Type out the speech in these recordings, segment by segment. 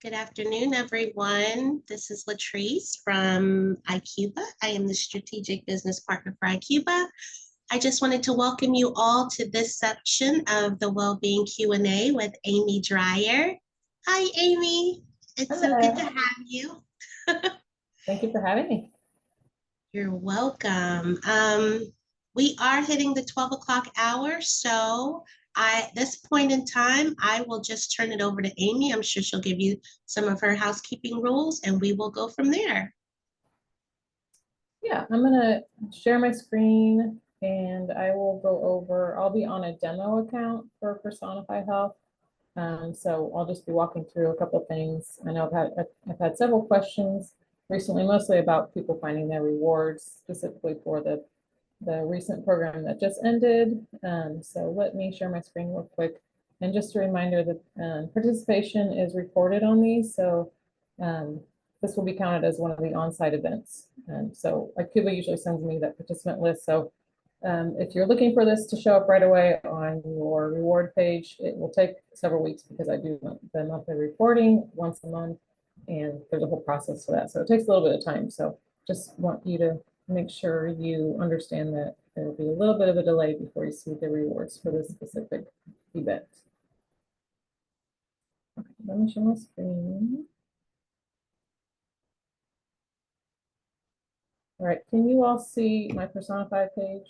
Good afternoon, everyone. This is Latrice from ICUBA. I am the strategic business partner for ICUBA. I just wanted to welcome you all to this section of the Wellbeing Q&A with Amy Dreyer. Hi, Amy. It's Hello. so good to have you. Thank you for having me. You're welcome. We are hitting the 12 o'clock hour, so at this point in time, I will just turn it over to Amy. I'm sure she'll give you some of her housekeeping rules and we will go from there. Yeah, I'm gonna share my screen and I will go over, I'll be on a demo account for Personify Health. So I'll just be walking through a couple of things. I know I've had several questions recently, mostly about people finding their rewards, specifically for the recent program that just ended. So let me share my screen real quick. And just a reminder that participation is recorded on these. So this will be counted as one of the on-site events. So ICUBA usually sends me that participant list. So if you're looking for this to show up right away on your reward page, it will take several weeks because I do the monthly reporting once a month, and there's a whole process for that. So it takes a little bit of time. So just want you to make sure you understand that there will be a little bit of a delay before you see the rewards for this specific event. Okay, let me share my screen. All right, can you all see my Personify page?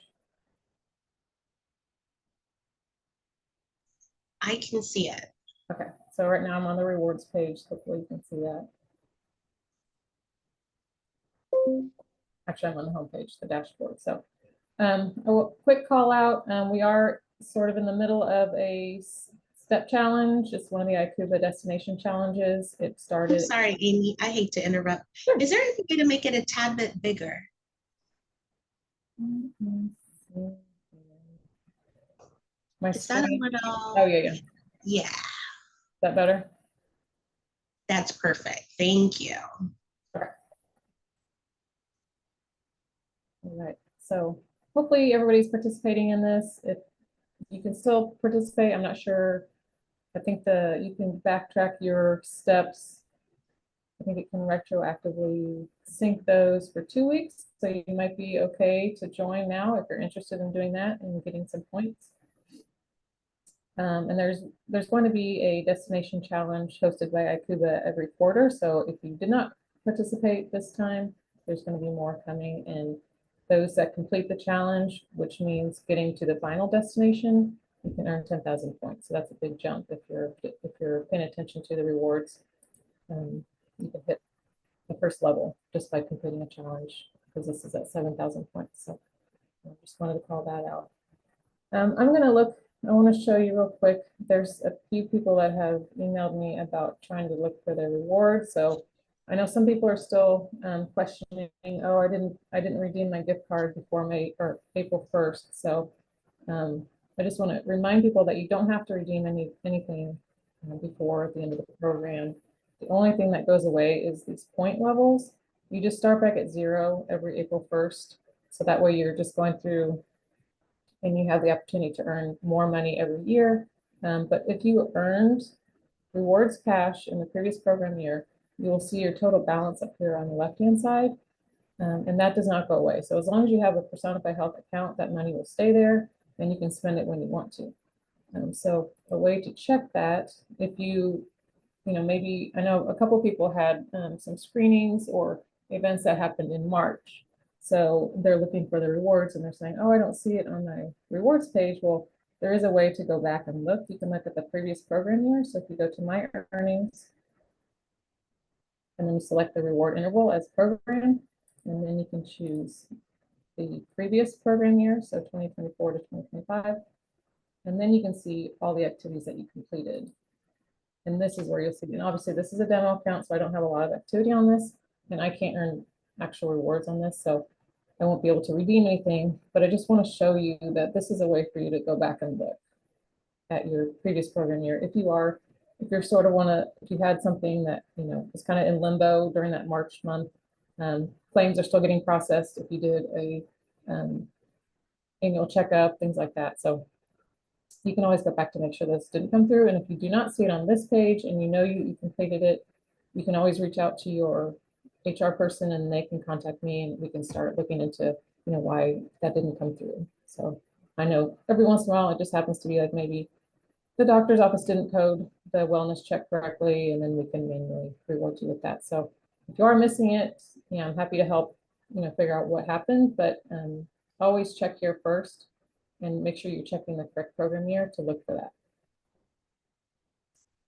I can see it. Okay, so right now I'm on the rewards page. Hopefully you can see that. Actually, I'm on the home page, the dashboard. So a quick call out. We are sort of in the middle of a step challenge. It's one of the ICUBA destination challenges. It started. I'm sorry, Amy. I hate to interrupt. Sure. Is there any way to make it a tad bit bigger? My Is that a little? Oh, yeah. Yeah. Is that better? That's perfect. Thank you. Okay. All right. So hopefully everybody's participating in this. If you can still participate, I'm not sure. I think you can backtrack your steps. I think it can retroactively sync those for 2 weeks. So you might be okay to join now if you're interested in doing that and getting some points. And there's going to be a destination challenge hosted by ICUBA every quarter. So if you did not participate this time, there's going to be more coming. And those that complete the challenge, which means getting to the final destination, you can earn 10,000 points. So that's a big jump if you're paying attention to the rewards. You can hit the first level just by completing a challenge, because this is at 7,000 points. So I just wanted to call that out. I'm going to look. I want to show you real quick. There's a few people that have emailed me about trying to look for their reward. So I know some people are still questioning, oh, I didn't redeem my gift card before April 1st. So I just want to remind people that you don't have to redeem anything before the end of the program. The only thing that goes away is these point levels. You just start back at 0 every April 1st. So that way you're just going through and you have the opportunity to earn more money every year. But if you earned rewards cash in the previous program year, you will see your total balance up here on the left-hand side. And that does not go away. So as long as you have a Personify Health account, that money will stay there and you can spend it when you want to. So a way to check that, if maybe, I know a couple of people had some screenings or events that happened in March. So they're looking for the rewards and they're saying, oh, I don't see it on my rewards page. Well, there is a way to go back and look. You can look at the previous program year. So if you go to My Earnings, and then you select the reward interval as program, and then you can choose the previous program year, so 2024 to 2025. And then you can see all the activities that you completed. And this is where you'll see, and obviously this is a demo account, so I don't have a lot of activity on this, and I can't earn actual rewards on this, so I won't be able to redeem anything, but I just want to show you that this is a way for you to go back and look at your previous program year. If you had something that, was kind of in limbo during that March month, claims are still getting processed if you did a annual checkup, things like that. So you can always go back to make sure this didn't come through. And if you do not see it on this page and you completed it, you can always reach out to your HR person and they can contact me and we can start looking into, why that didn't come through. So I know every once in a while it just happens to be like maybe the doctor's office didn't code the wellness check correctly, and then we can manually reward you with that. So if you are missing it, I'm happy to help, figure out what happened, but always check here first and make sure you're checking the correct program year to look for that.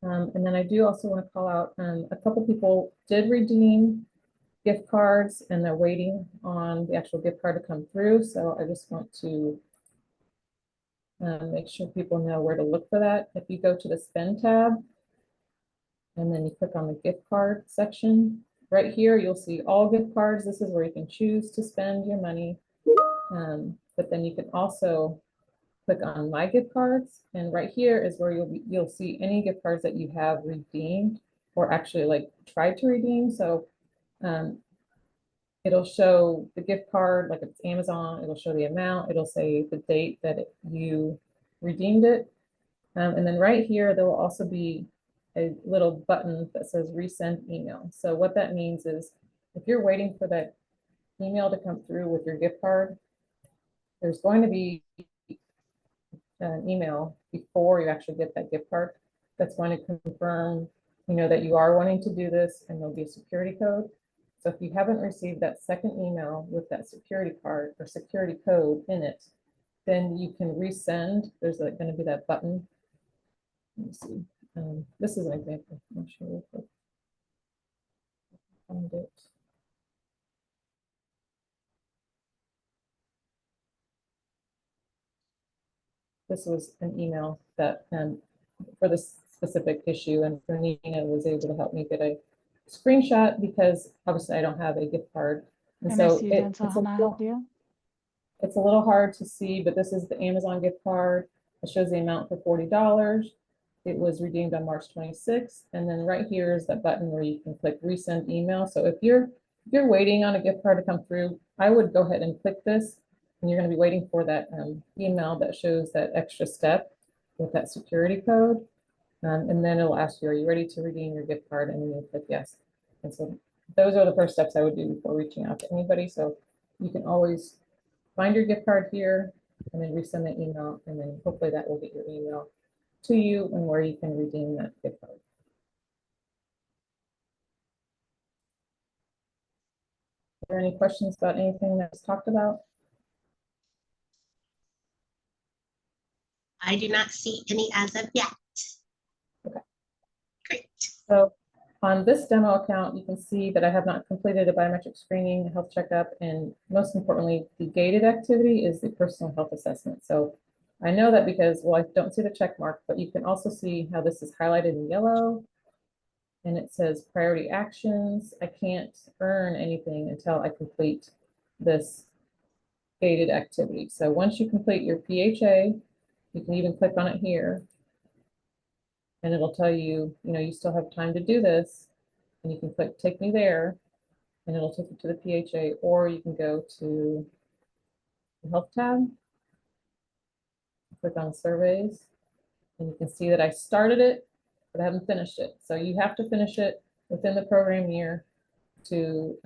And then I do also want to call out a couple people did redeem gift cards and they're waiting on the actual gift card to come through. So I just want to make sure people know where to look for that. If you go to the spend tab and then you click on the gift card section, right here you'll see all gift cards. This is where you can choose to spend your money. But then you can also click on my gift cards, and right here is where you'll see any gift cards that you have redeemed or actually like tried to redeem. So it'll show the gift card, like if it's Amazon, it'll show the amount, it'll say the date that you redeemed it. And then right here, there will also be a little button that says resend email. So what that means is if you're waiting for that email to come through with your gift card, there's going to be an email before you actually get that gift card that's going to confirm, that you are wanting to do this, and there'll be a security code. So if you haven't received that second email with that security card or security code in it, then you can resend. There's going to be that button. Let me see. This is an example. I'll show you real quick. Find it. This was an email that for this specific issue, and Nina was able to help me get a screenshot because obviously I don't have a gift card. And so it's a little hard to see, but this is the Amazon gift card. It shows the amount for $40. It was redeemed on March 26th. And then right here is that button where you can click resend email. So if you're waiting on a gift card to come through, I would go ahead and click this, and you're going to be waiting for that email that shows that extra step with that security code. And then it'll ask you, are you ready to redeem your gift card? And then you click yes. And so those are the first steps I would do before reaching out to anybody. So you can always find your gift card here and then resend the email, and then hopefully that will get your email to you and where you can redeem that gift card. Are there any questions about anything that was talked about? I do not see any as of yet. Okay. Great. So on this demo account, you can see that I have not completed a biometric screening, health checkup, and most importantly, the gated activity is the personal health assessment. So I know that because, well, I don't see the check mark, but you can also see how this is highlighted in yellow, and it says priority actions. I can't earn anything until I complete this gated activity. So once you complete your PHA, you can even click on it here, and it'll tell you, you still have time to do this, and you can click take me there, and it'll take you to the PHA, or you can go to the health tab, click on surveys, and you can see that I started it, but I haven't finished it. So you have to finish it within the program year to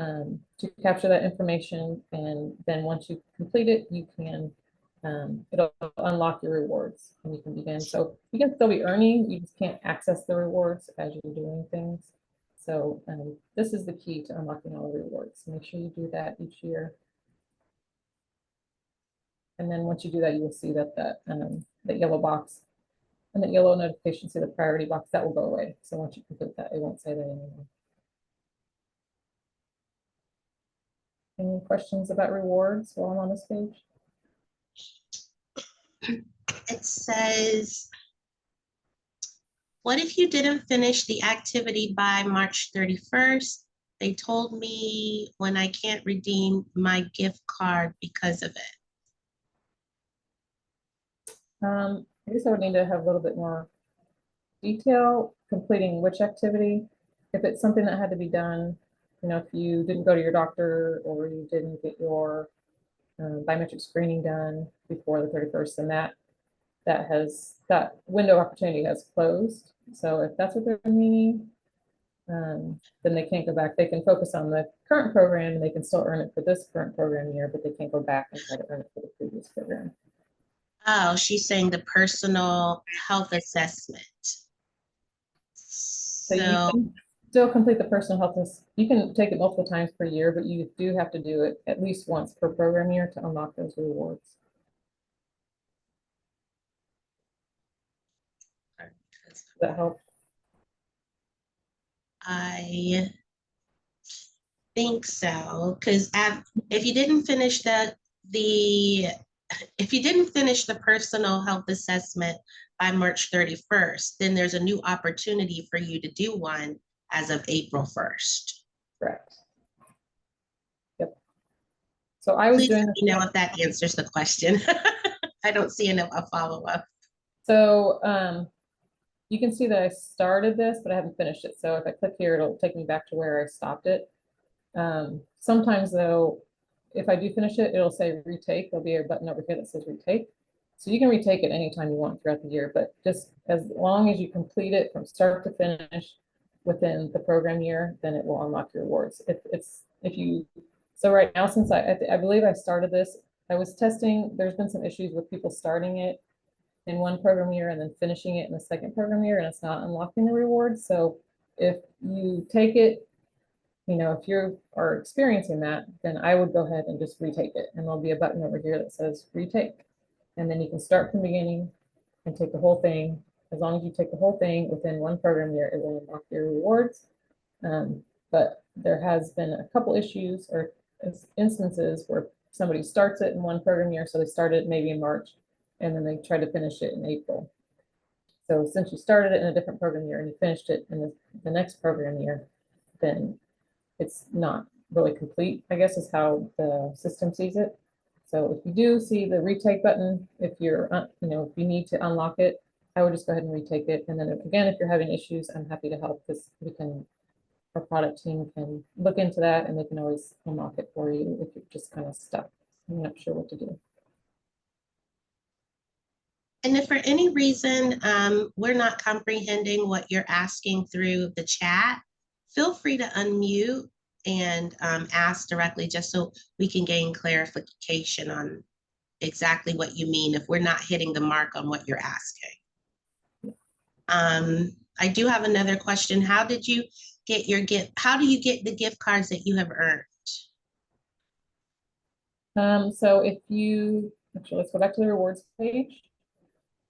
capture that information, and then once you complete it, you can it'll unlock your rewards and you can begin. So you can still be earning, you just can't access the rewards as you're doing things. So this is the key to unlocking all the rewards. Make sure you do that each year. And then once you do that, you will see that that yellow box and the yellow notification, see the priority box, that will go away. So once you complete that, it won't say that anymore. Any questions about rewards while I'm on this page? It says, what if you didn't finish the activity by March 31st? They told me when I can't redeem my gift card because of it. I guess I would need to have a little bit more detail, completing which activity. If it's something that had to be done, if you didn't go to your doctor or you didn't get your biometric screening done before the 31st, then that window of opportunity has closed. So if that's what they're meaning, then they can't go back. They can focus on the current program and they can still earn it for this current program year, but they can't go back and try to earn it for the previous program. Oh, she's saying the personal health assessment. So you So, can still complete the personal health test. You can take it multiple times per year, but you do have to do it at least once per program year to unlock those rewards. Does that help? I think so, because if you didn't finish the if you didn't finish the personal health assessment by March 31st, then there's a new opportunity for you to do one as of April 1st. Correct. Yep. So I was Please doing let me know if that answers the question. I don't see a follow-up. so you can see that I started this, but I haven't finished it. So if I click here, it'll take me back to where I stopped it. Sometimes though, if I do finish it, it'll say retake. There'll be a button over here that says retake. So you can retake it anytime you want throughout the year, but just as long as you complete it from start to finish within the program year, then it will unlock your rewards. So right now, since I believe I started this, I was testing, there's been some issues with people starting it in one program year and then finishing it in the second program year, and it's not unlocking the rewards. So if you take it, if you are experiencing that, then I would go ahead and just retake it. And there'll be a button over here that says retake. And then you can start from the beginning and take the whole thing. As long as you take the whole thing within one program year, it will unlock your rewards. But there has been a couple issues or instances where somebody starts it in one program year. So they started maybe in March and then they try to finish it in April. So since you started it in a different program year and you finished it in the next program year, then it's not really complete, I guess is how the system sees it. So if you do see the retake button, if you're, if you need to unlock it, I would just go ahead and retake it. And then again, if you're having issues, I'm happy to help because our product team can look into that and they can always unlock it for you if you're just kind of stuck. I'm not sure what to do. And if for any reason we're not comprehending what you're asking through the chat, feel free to unmute and ask directly just so we can gain clarification on exactly what you mean if we're not hitting the mark on what you're asking. I do have another question. How do you get the gift cards that you have earned? So actually, let's go back to the rewards page.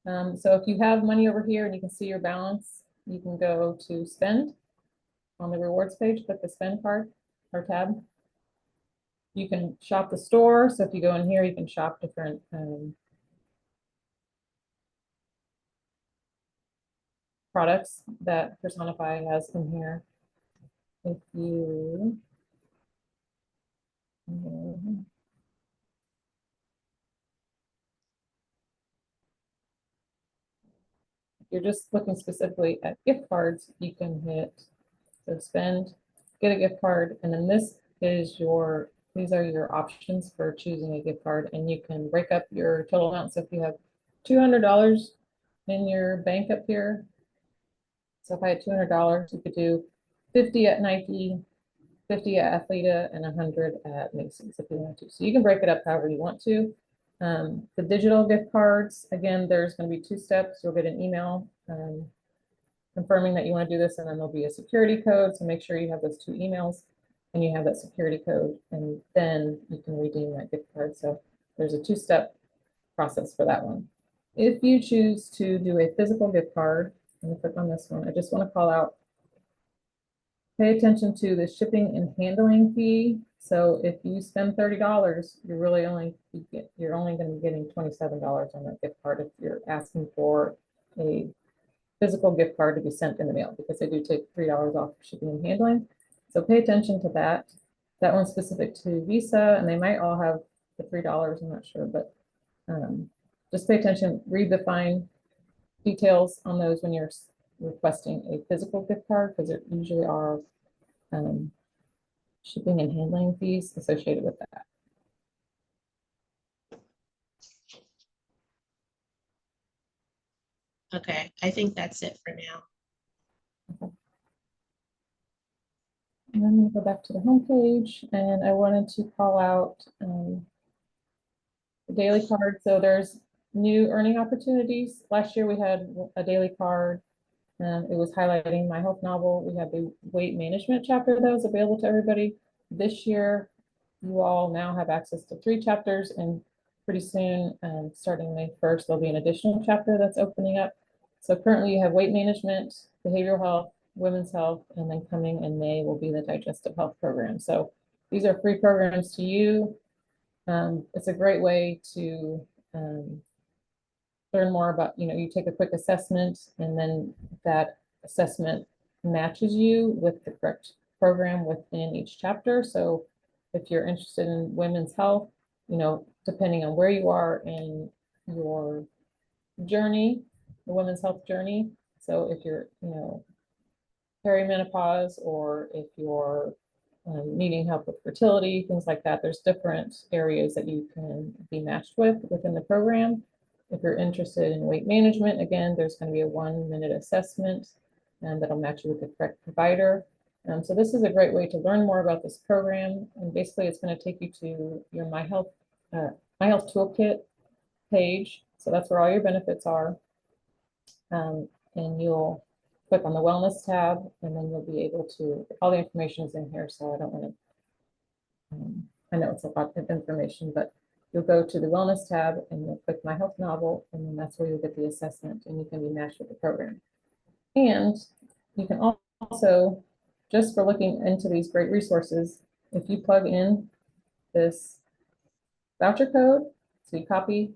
So if you have money over here and you can see your balance, you can go to spend on the rewards page, click the spend card or tab. You can shop the store. So if you go in here, you can shop different products that Personify has in here. If you if you're just looking specifically at gift cards, you can hit so spend, get a gift card, and then these are your options for choosing a gift card, and you can break up your total amount. So if you have $200 in your bank up here, so if I had $200, you could do 50 at Nike, 50 at Athleta, and 100 at Macy's if you want to. So you can break it up however you want to. The digital gift cards, again, there's going to be 2 steps. You'll get an email confirming that you want to do this, and then there'll be a security code. So make sure you have those 2 emails and you have that security code, and then you can redeem that gift card. So there's a 2-step process for that one. If you choose to do a physical gift card, I'm going to click on this one. I just want to call out, pay attention to the shipping and handling fee. So if you spend $30, you're really only going to be getting $27 on that gift card if you're asking for a physical gift card to be sent in the mail, because they do take $3 off shipping and handling. So pay attention to that. That one's specific to Visa, and they might all have the $3. I'm not sure, but just pay attention. Read the fine details on those when you're requesting a physical gift card, because there usually are shipping and handling fees associated with that. Okay, I think that's it for now. Okay. And then we'll go back to the home page, and I wanted to call out the daily card. So there's new earning opportunities. Last year we had a daily card. It was highlighting my health novel. We had the weight management chapter that was available to everybody. This year, you all now have access to 3 chapters, and pretty soon, starting May 1st, there'll be an additional chapter that's opening up. So currently you have weight management, behavioral health, women's health, and then coming in May will be the digestive health program. So these are free programs to you. It's a great way to learn more about, you take a quick assessment, and then that assessment matches you with the correct program within each chapter. So if you're interested in women's health, depending on where you are in your journey, the women's health journey. So if you're, perimenopause, or if you're needing help with fertility, things like that, there's different areas that you can be matched with within the program. If you're interested in weight management, again, there's going to be a 1-minute assessment, and that'll match you with the correct provider. So this is a great way to learn more about this program. And basically, it's going to take you to your My Health Toolkit page. So that's where all your benefits are. And you'll click on the Wellness tab, and then you'll be able to, all the information is in here, so I don't want to, I know it's a lot of information, but you'll go to the Wellness tab, and you'll click My Health Novel, and then that's where you'll get the assessment, and you can be matched with the program. And you can also, just for looking into these great resources, if you plug in this voucher code, so you copy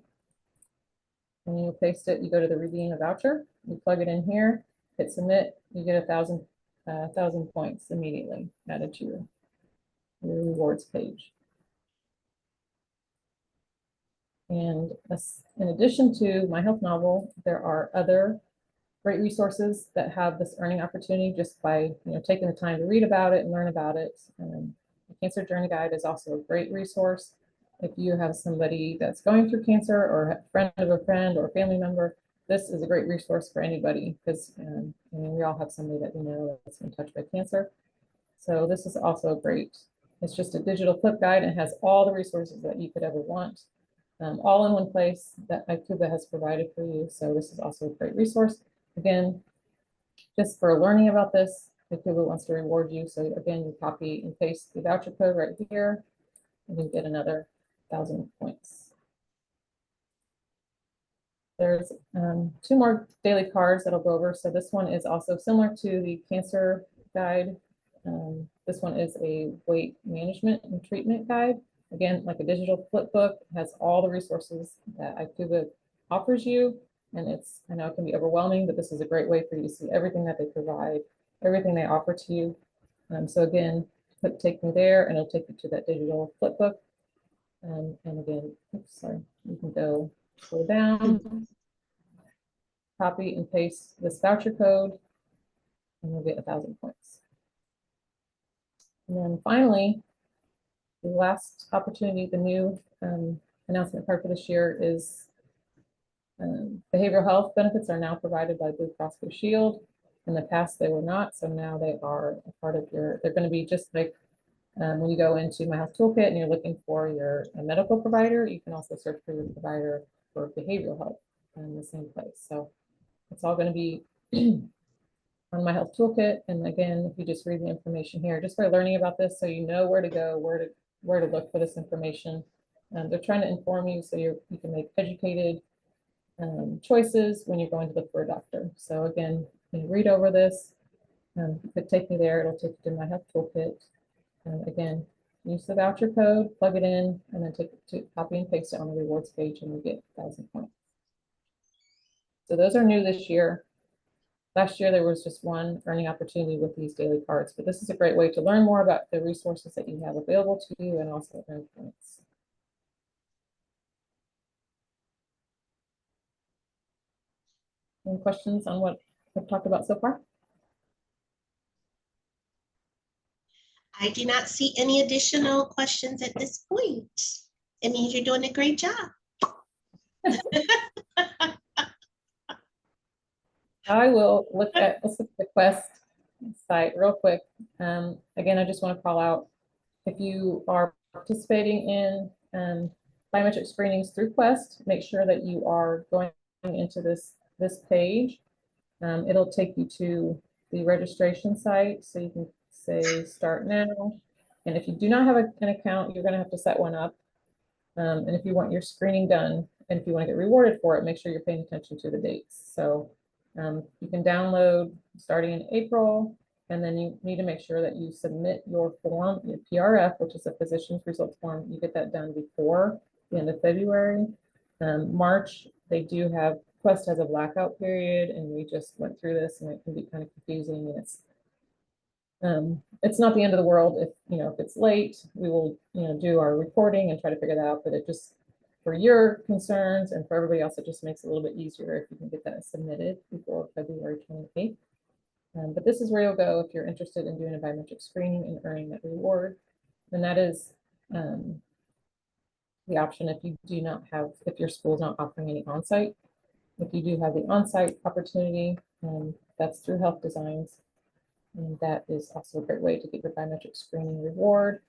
and you paste it, you go to the redeem a voucher, you plug it in here, hit submit, you get 1,000 points immediately added to your rewards page. And in addition to My Health Novel, there are other great resources that have this earning opportunity just by taking the time to read about it and learn about it. The Cancer Journey Guide is also a great resource. If you have somebody that's going through cancer, or a friend of a friend or a family member, this is a great resource for anybody, because we all have somebody that we know that's been touched by cancer. So this is also great. It's just a digital flip guide, and has all the resources that you could ever want, all in one place that ICUBA has provided for you. So this is also a great resource. Again, just for learning about this, ICUBA wants to reward you. So again, you copy and paste the voucher code right here, and you get another 1,000 points. There's 2 more daily cards that I'll go over. So this one is also similar to the cancer guide. This one is a weight management and treatment guide. Again, like a digital flip book, it has all the resources that ICUBA offers you. And I know it can be overwhelming, but this is a great way for you to see everything that they provide, everything they offer to you. So again, take me there, and it'll take you to that digital flip book. And again, oops, sorry, you can go down, copy and paste this voucher code, and you'll get 1,000 points. And then finally, the last opportunity, the new announcement card for this year is behavioral health benefits are now provided by Blue Cross Blue Shield. In the past, they were not, so now they are a part of they're going to be just like when you go into My Health Toolkit and you're looking for your medical provider, you can also search for your provider for behavioral health in the same place. So it's all going to be on My Health Toolkit. And again, if you just read the information here, just by learning about this, so you know where to go, where to look for this information. They're trying to inform you so you can make educated choices when you're going to look for a doctor. So again, you read over this. You could take me there. It'll take you to My Health Toolkit. Again, use the voucher code, plug it in, and then take it to copy and paste it on the rewards page, and you get 1,000 points. So those are new this year. Last year, there was just one earning opportunity with these daily cards, but this is a great way to learn more about the resources that you have available to you and also earn points. Any questions on what I've talked about so far? I do not see any additional questions at this point. It means you're doing a great job. I will let's look at the quest. site real quick. Again, I just want to call out, if you are participating in biometric screenings through Quest, make sure that you are going into this page. It'll take you to the registration site, so you can say start now. And if you do not have an account, you're going to have to set one up. And if you want your screening done, and if you want to get rewarded for it, make sure you're paying attention to the dates. So you can download starting in April, and then you need to make sure that you submit your form, your PRF, which is a physician's results form. You get that done before the end of February. March, they do have, Quest has a blackout period, and we just went through this, and it can be kind of confusing. It's not the end of the world if if it's late. We will do our reporting and try to figure that out. But it just, for your concerns and for everybody else, it just makes it a little bit easier if you can get that submitted before February 28th. But this is where you'll go if you're interested in doing a biometric screening and earning that reward. And that is the option if you do not have, if your school's not offering any on-site. If you do have the on-site opportunity, that's through Health Designs. And that is also a great way to get your biometric screening reward.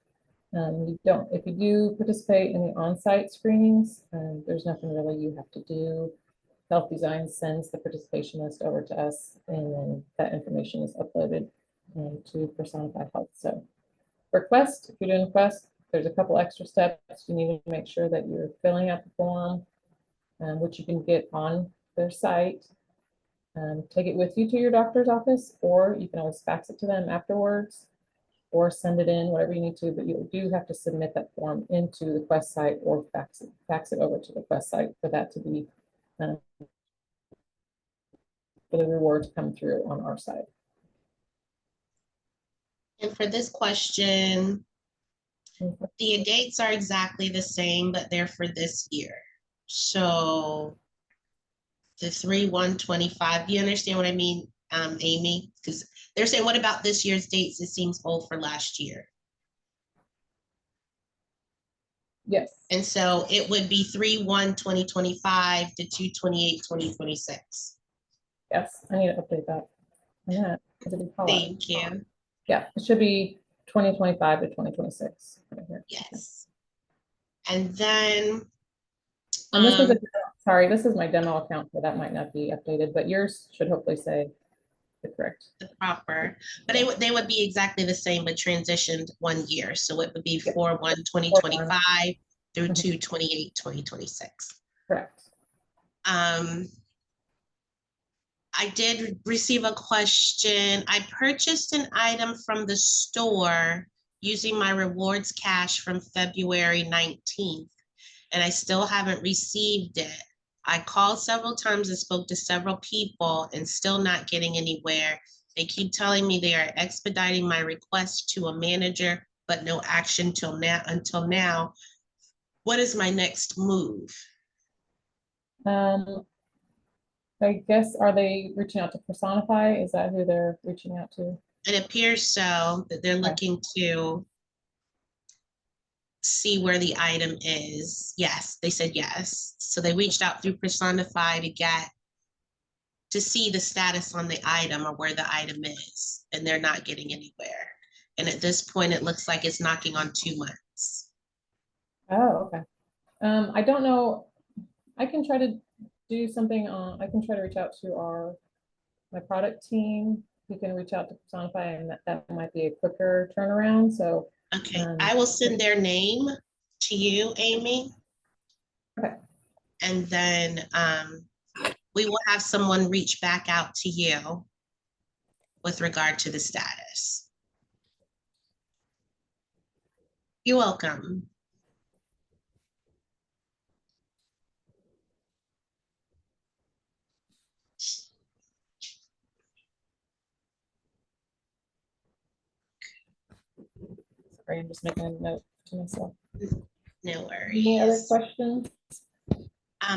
If you do participate in the on-site screenings, there's nothing really you have to do. Health Design sends the participation list over to us, and then that information is uploaded to Personify Health. So for Quest, if you're doing Quest, there's a couple extra steps. You need to make sure that you're filling out the form, which you can get on their site. Take it with you to your doctor's office, or you can always fax it to them afterwards, or send it in, whatever you need to, but you do have to submit that form into the Quest site or fax it over to the Quest site for that to be, for the reward to come through on our side. And for this question, the dates are exactly the same, but they're for this year. So the 3/1/25, you understand what I mean, Amy? Because they're saying, what about this year's dates? It seems old for last year. Yes. And so it would be 3/1/2025 to 2/28/2026. Yes, I need to update that. Thank you. Yeah, it should be 2025 to 2026. Right here. Yes. And then and this is sorry, this is my demo account, so that might not be updated, but yours should hopefully say the correct. The proper, but they would be exactly the same, but transitioned 1 year. So it would be 4/1/2025 through 2/28/2026. Correct. I did receive a question. I purchased an item from the store using my rewards cash from February 19th, and I still haven't received it. I called several times and spoke to several people and still not getting anywhere. They keep telling me they are expediting my request to a manager, but no action until now. What is my next move? I guess, are they reaching out to Personify? Is that who they're reaching out to? It appears so, that they're looking to see where the item is. Yes, they said yes. So they reached out through Personify to see the status on the item or where the item is, and they're not getting anywhere. And at this point, it looks like it's knocking on 2 months. Oh, okay. I don't know. I can try to do something on, I can try to reach out to my product team. You can reach out to Personify, and that might be a quicker turnaround. So okay, I will send their name to you, Amy. Okay. And then we will have someone reach back out to you with regard to the status. You're welcome. Sorry, I'm just making a note to myself. No worries. Any other questions?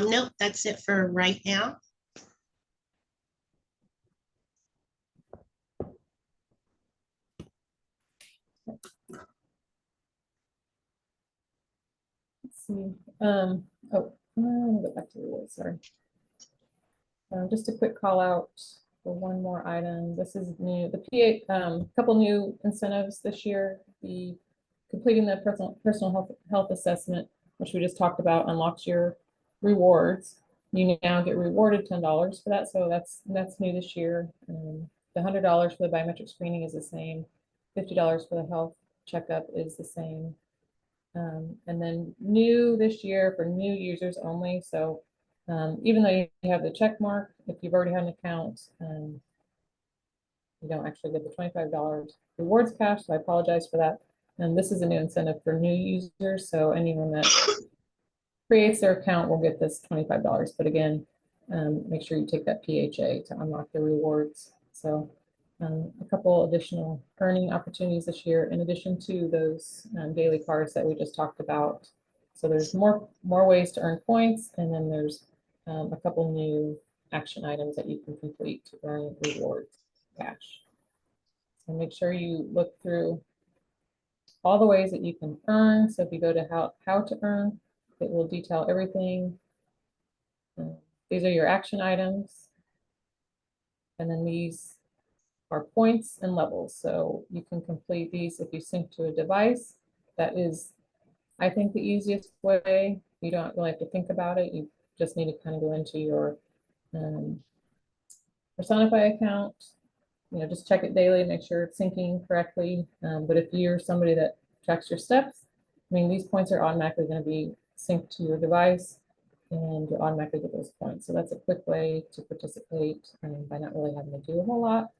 Nope, that's it for right now. Let's see. Let me go back to the word, sorry. Just a quick call out. for one more item. This is new, the PA, couple new incentives this year. The completing the personal health assessment, which we just talked about, unlocks your rewards. You now get rewarded $10 for that, so that's new this year. The $100 for the biometric screening is the same. $50 for the health checkup is the same. And then new this year for new users only. So even though you have the check mark, if you've already had an account, you don't actually get the $25 rewards cash. So I apologize for that. And this is a new incentive for new users. So anyone that creates their account will get this $25. But again, make sure you take that PHA to unlock the rewards. So a couple additional earning opportunities this year, in addition to those daily cards that we just talked about. So there's more ways to earn points, and then there's a couple new action items that you can complete to earn rewards cash. So make sure you look through all the ways that you can earn. So if you go to how to earn, it will detail everything. These are your action items. And then these are points and levels. So you can complete these if you sync to a device. That is, I think, the easiest way. You don't really have to think about it. You just need to kind of go into your Personify account, just check it daily, make sure it's syncing correctly. But if you're somebody that tracks your steps, I mean, these points are automatically going to be synced to your device, and you automatically get those points. So that's a quick way to participate by not really having to do a whole lot.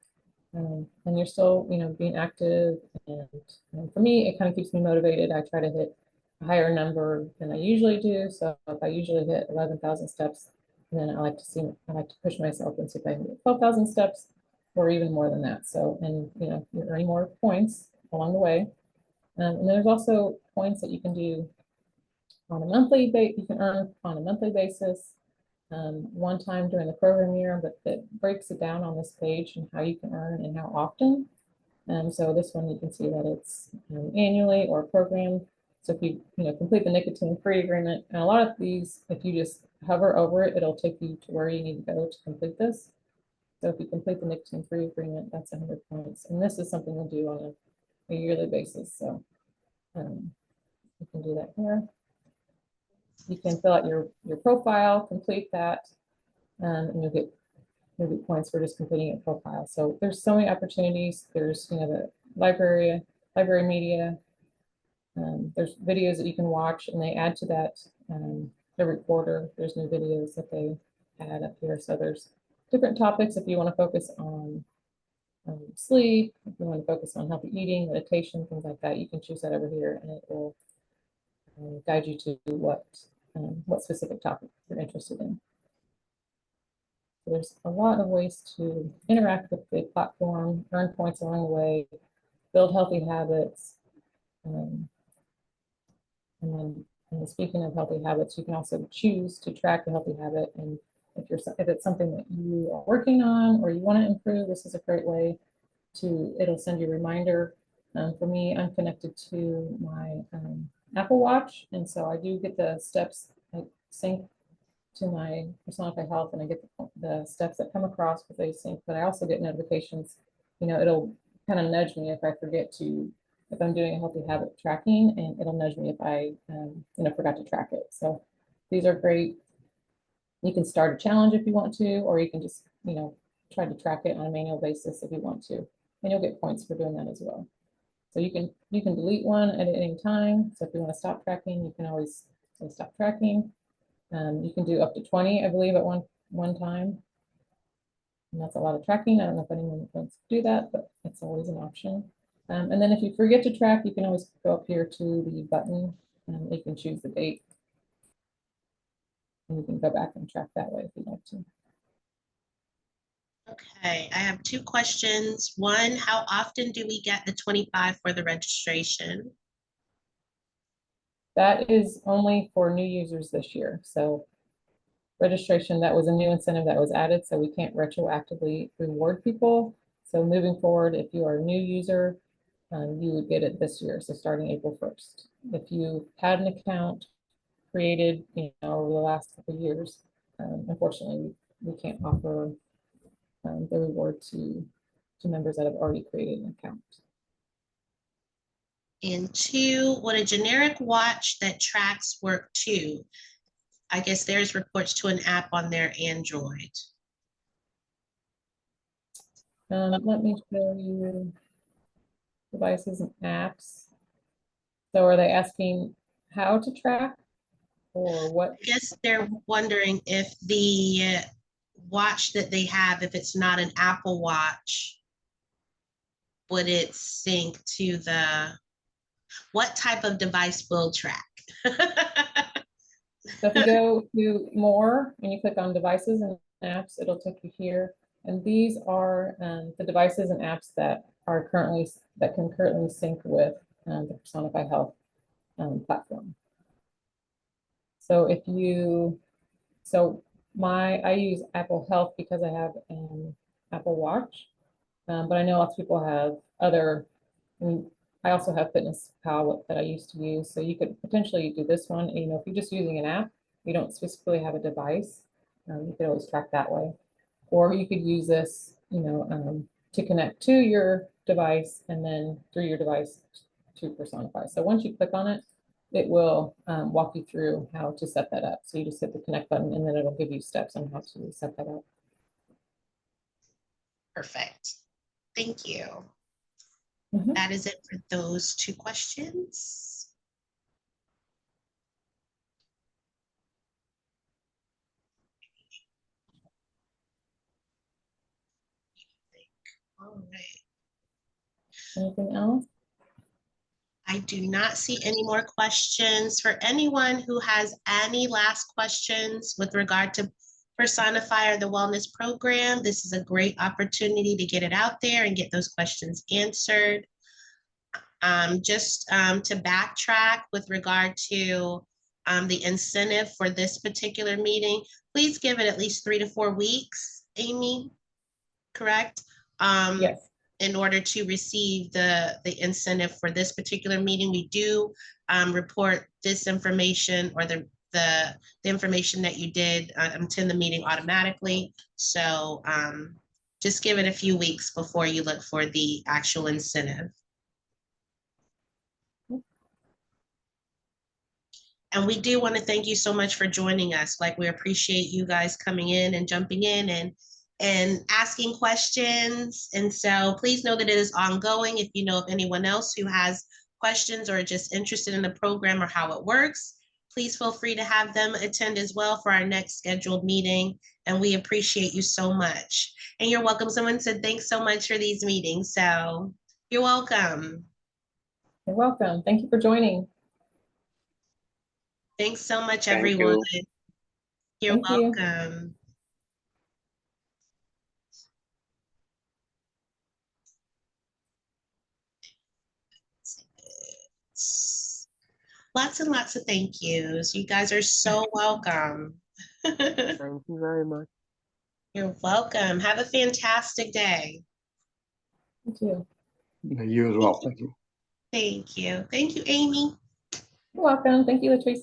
And you're still, being active. And for me, it kind of keeps me motivated. I try to hit a higher number than I usually do. So if I usually hit 11,000 steps, then I like to push myself and see if I can get 12,000 steps or even more than that. So, and you're earning more points along the way. And there's also points that you can do on a monthly basis. You can earn on a monthly basis, one time during the program year, but it breaks it down on this page and how you can earn and how often. So this one you can see that it's annually or program. So if you complete the nicotine-free agreement, and a lot of these, if you just hover over it, it'll take you to where you need to go to complete this. So if you complete the nicotine-free agreement, that's 100 points. And this is something we'll do on a yearly basis. So you can do that here. You can fill out your profile, complete that, and you'll get points for just completing a profile. So there's so many opportunities. There's the library media. There's videos that you can watch, and they add to that every quarter. There's new videos that they add up here. So there's different topics if you want to focus on sleep, if you want to focus on healthy eating, meditation, things like that. You can choose that over here, and it will guide you to what specific topic you're interested in. So there's a lot of ways to interact with the platform, earn points along the way, build healthy habits. And then speaking of healthy habits, you can also choose to track a healthy habit. And if it's something that you are working on or you want to improve, this is a great way it'll send you a reminder. For me, I'm connected to my Apple Watch, and so I do get the steps. I sync to my Personify Health, and I get the steps that come across with they sync, but I also get notifications. It'll kind of nudge me if I forget to, if I'm doing a healthy habit tracking, and it'll nudge me if I forgot to track it. So these are great. You can start a challenge if you want to, or you can just try to track it on a manual basis if you want to, and you'll get points for doing that as well. So you can delete one at any time. So if you want to stop tracking, you can always say stop tracking. You can do up to 20, I believe, at one time. And that's a lot of tracking. I don't know if anyone wants to do that, but it's always an option. And then if you forget to track, you can always go up here to the button, and you can choose the date. And you can go back and track that way if you'd like to. Okay, I have two questions. One, how often do we get the 25 for the registration? That is only for new users this year. So registration, that was a new incentive that was added, so we can't retroactively reward people. So moving forward, if you are a new user, you would get it this year, so starting April 1st. If you had an account created over the last couple of years, unfortunately, we can't offer the reward to members that have already created an account. And 2, would a generic watch that tracks work too? I guess theirs reports to an app on their Android. Let me show you devices and apps. So are they asking how to track or what? I guess they're wondering if the watch that they have, if it's not an Apple Watch, would it sync to what type of device will track? So if you go to more and you click on devices and apps, it'll take you here. And these are the devices and apps that can currently sync with the Personify Health platform. So I use Apple Health because I have an Apple Watch, but I know lots of people have other. I also have Fitness Pal that I used to use, so you could potentially do this one. If you're just using an app, you don't specifically have a device, you could always track that way. Or you could use this, to connect to your device and then through your device to Personify. So once you click on it, it will walk you through how to set that up. So you just hit the connect button and then it'll give you steps on how to set that up. Perfect. Thank you. Mhm. That is it for those 2 questions. All right. Anything else? I do not see any more questions. For anyone who has any last questions with regard to Personify or the wellness program, this is a great opportunity to get it out there and get those questions answered. Just to backtrack with regard to the incentive for this particular meeting, please give it at least 3 to 4 weeks, Amy, correct? Yes. In order to receive the incentive for this particular meeting. We do report this information or the information that you did attend the meeting automatically. So just give it a few weeks before you look for the actual incentive. And we do want to thank you so much for joining us. Like, we appreciate you guys coming in and jumping in and asking questions. And so please know that it is ongoing. If you know of anyone else who has questions or just interested in the program or how it works, please feel free to have them attend as well for our next scheduled meeting. And we appreciate you so much. And you're welcome. Someone said, thanks so much for these meetings. So you're welcome. You're welcome. Thank you for joining. Thanks so much, everyone. You're Thank you. welcome. Lots and lots of thank yous. You guys are so welcome. Thank you very much. You're welcome. Have a fantastic day. Thank you. You as well. Thank you. Thank you. Thank you, Amy. You're welcome. Thank you, Latrice.